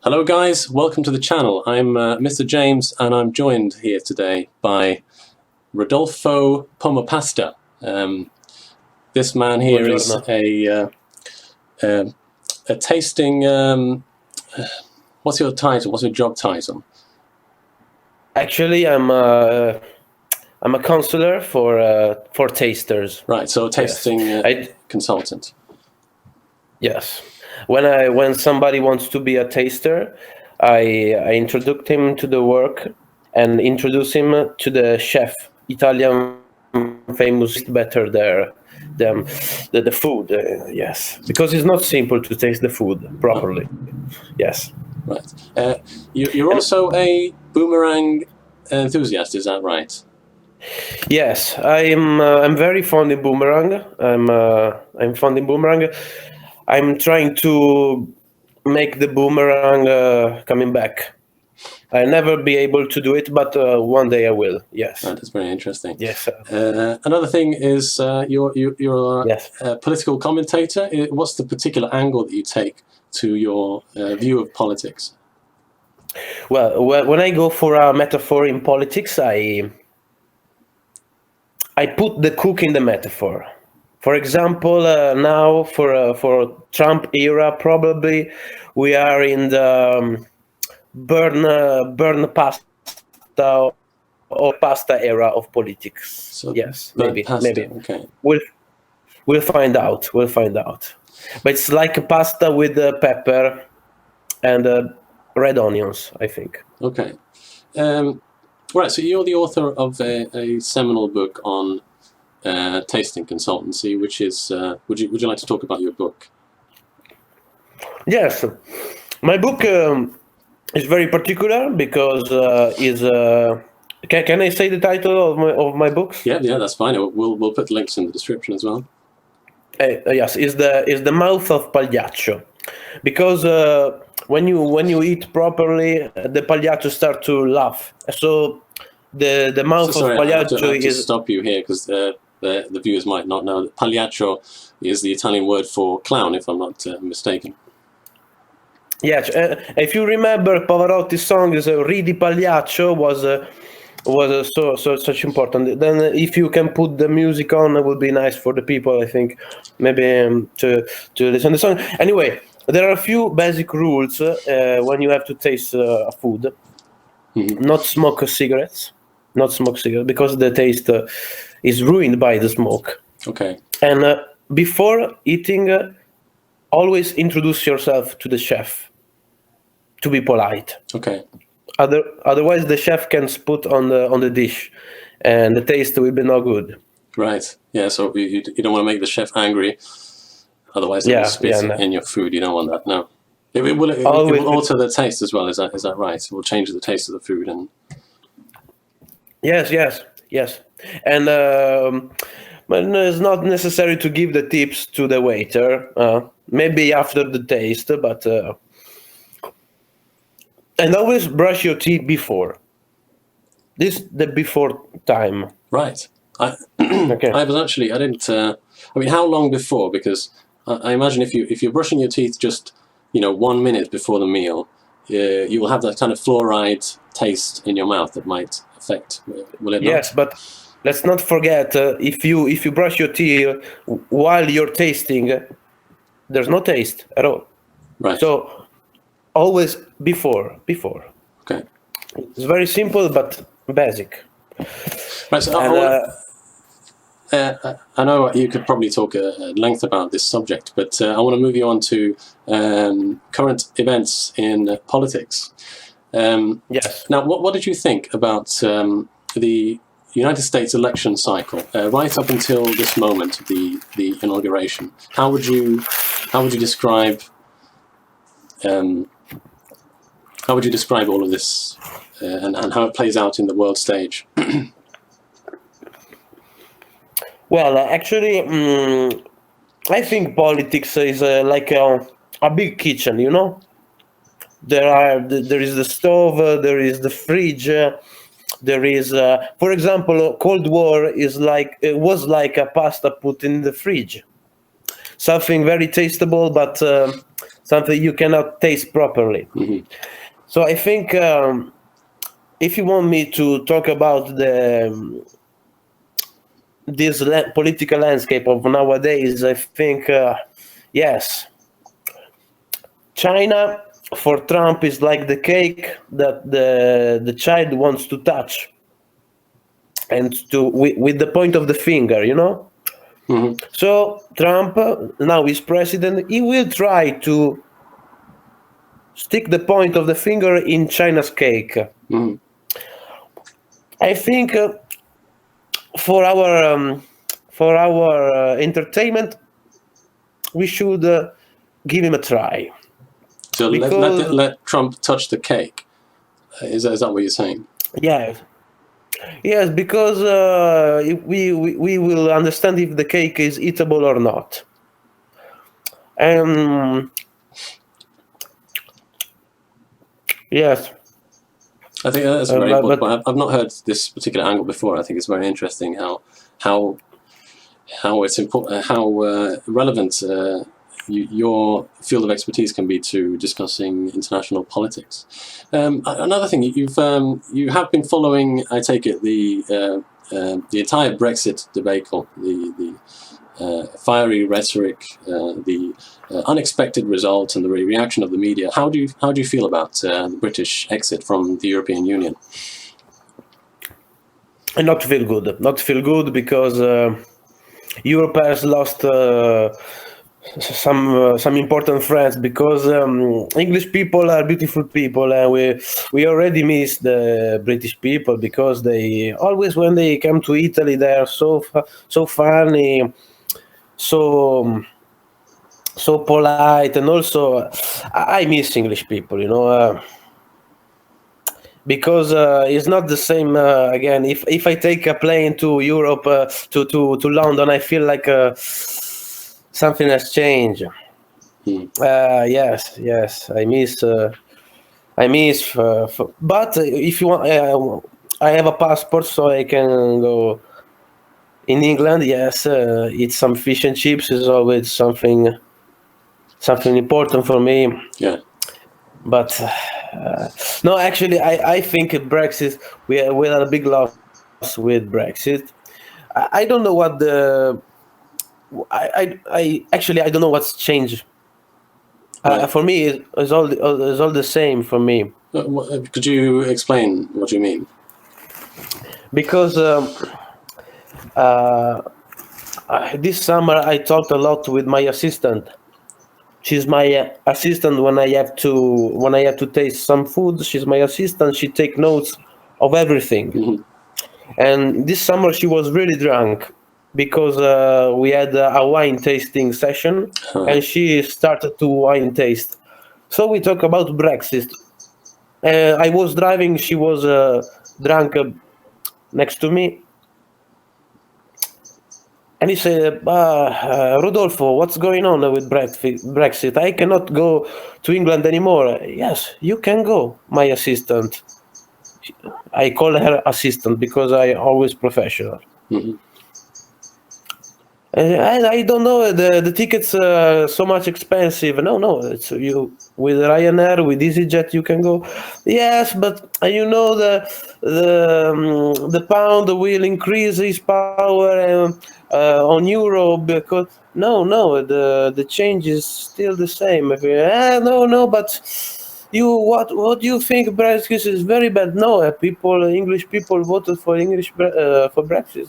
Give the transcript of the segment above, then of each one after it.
Hello guys, welcome to the channel. I'm Mr. James and I'm joined here today by Rodolfo Pomopasta. This man here is a tasting, what's your title? What's your job title? Actually, I'm a counselor for tasters. Right, so a tasting consultant. Yes. When somebody wants to be a taster, I introduce him to the work and introduce him to the chef, Italian famous better the food. Yes, because it's not simple to taste the food properly. Yes. Right. You're also a boomerang enthusiast, is that right? Yes, I'm very fond in boomerang. I'm fond in boomerang. I'm trying to make the boomerang coming back. I'll never be able to do it, but one day I will. Yes. That is very interesting. Yes. Another thing is you're Yes. a political commentator. What's the particular angle that you take to your view of politics? Well, when I go for a metaphor in politics, I put the cook in the metaphor. For example, now for Trump era, probably we are in the burn pasta or pasta era of politics. So yes, maybe. Okay. We'll find out. But it's like a pasta with pepper and red onions, I think. Okay. Right. So you're the author of a seminal book on tasting consultancy, which is would you like to talk about your book? Yes, my book is very particular because can I say the title of my books? Yeah, that's fine. We'll put links in the description as well. Yes, is the Mouth of Pagliaccio, because when you eat properly, the Pagliaccio start to laugh. So the Mouth of Pagliaccio I have to stop you here because the viewers might not know that Pagliaccio is the Italian word for clown, if I'm not mistaken. Yes, if you remember Pavarotti's song, "Ridi Pagliaccio" was such important. Then if you can put the music on, it would be nice for the people, I think, maybe to listen to the song. Anyway, there are a few basic rules when you have to taste food. Mm-hmm. Not smoke cigarettes, because the taste is ruined by the smoke. Okay. And before eating, always introduce yourself to the chef, to be polite. Okay. Otherwise, the chef can spit on the dish, and the taste will be no good. Right. Yeah. So you don't want to make the chef angry. Otherwise, it will spit in your food. You don't want that. No. It will alter the taste as well. Is that right? It will change the taste of the food. And yes. And but it's not necessary to give the tips to the waiter. Maybe after the taste, but. And always brush your teeth before. The before time. Right. Okay. I didn't. I mean, how long before? Because I imagine if you're brushing your teeth just 1 minute before the meal, you will have that kind of fluoride taste in your mouth that might affect. Will it not? Yes, but let's not forget if you brush your teeth while you're tasting, there's no taste at all. Right. So. Always before. Okay. It's very simple but basic. Right. So I know you could probably talk at length about this subject, but I want to move you on to current events in politics. Yes. Now, what did you think about the United States election cycle right up until this moment, the inauguration? How would you describe? How would you describe all of this and how it plays out in the world stage? Well, actually, I think politics is like a big kitchen. There is the stove, there is the fridge, there is, for example, Cold War was like a pasta put in the fridge, something very tasteable, but something you cannot taste properly. Mhm. So I think if you want me to talk about this political landscape of nowadays, I think yes, China for Trump is like the cake that the child wants to touch, and to with the point of the finger, you know. Mhm. So Trump, now he's president, he will try to stick the point of the finger in China's cake. Mhm. I think for our entertainment, we should give him a try, So because let Trump touch the cake. Is that what you're saying? yeah, yes, because we will understand if the cake is eatable or not. Yes, I think that's a very important but point. I've not heard this particular angle before. I think it's very interesting how it's important, how relevant your field of expertise can be to discussing international politics. Another thing, you have been following, I take it, the entire Brexit debacle, the fiery rhetoric, the unexpected result, and the reaction of the media. How do you feel about the British exit from the European Union? not feel good. Not feel good because Europe has lost some important friends, because English people are beautiful people, and we already miss the British people, because they always, when they come to Italy, they are so funny, so so polite, and also I miss English people, you know. Because it's not the same again. If I take a plane to Europe, to London, I feel like something has changed. Hmm. Yes, I miss. But if you want, I have a passport, so I can go in England. Yes, eat some fish and chips is always something important for me. Yeah. But no, actually, I think Brexit, we had a big loss with Brexit. I don't know what I actually I don't know what's changed. Right. For me, it's all the same for me, Could you explain what you mean? because uh, this summer I talked a lot with my assistant. She's my assistant when I have to taste some food. She's my assistant. She take notes of everything. Mhm. And this summer she was really drunk, because we had a wine tasting session, Huh. and she started to wine taste. So we talk about Brexit. I was driving. She was drunk next to me, and he said, Rodolfo, what's going on with Brexit? I cannot go to England anymore. Yes, you can go, my assistant. I call her assistant because I always professional. Mhm. I don't know, the tickets so much expensive. No, it's you with Ryanair, with EasyJet you can go. Yes, but you know the pound will increase its power on euro, because no, the change is still the same. No, but you what do you think Brexit is very bad? No, English people voted for for Brexit.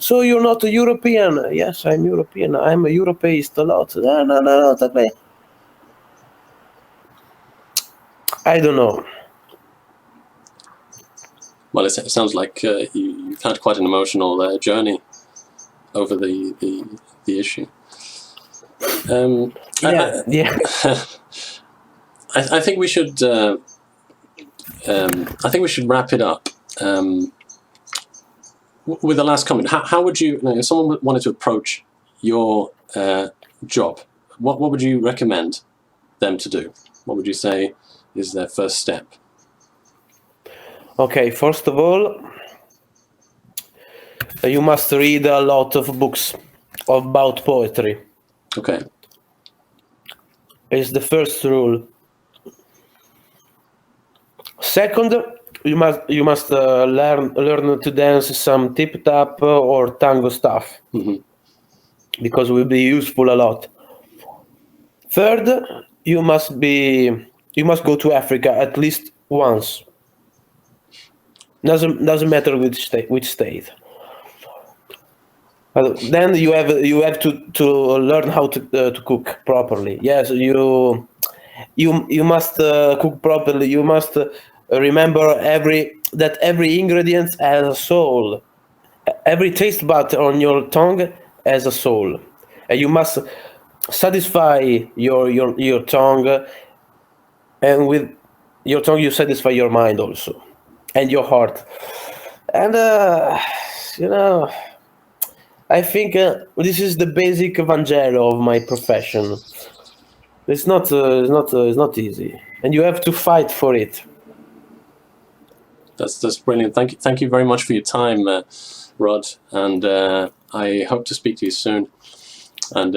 So you're not a European? Yes, I'm European. I'm a Europeist a lot. No. I don't know. Well, it sounds like you've had quite an emotional journey over the issue. Yeah. I think we should. I think we should wrap it up with the last comment. How would you, if someone wanted to approach your job, what would you recommend them to do? What would you say is their first step? Okay, first of all, you must read a lot of books about poetry. Okay. is the first rule. Second, you must learn to dance some tip tap or tango stuff, because it will be useful a lot. Third, you must go to Africa at least once. Doesn't matter which state. Then you have to learn how to cook properly. Yes, you must cook properly. You must remember every ingredient has a soul. Every taste bud on your tongue has a soul, and you must satisfy your tongue, and with your tongue you satisfy your mind also, and your heart. And I think this is the basic Vangelo of my profession. It's not easy, and you have to fight for it. That's brilliant. Thank you very much for your time, Rod, and I hope to speak to you soon. And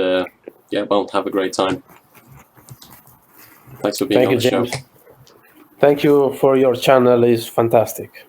have a great time. Thanks for being on the show. Thank you, James. Thank you for your channel. It's fantastic.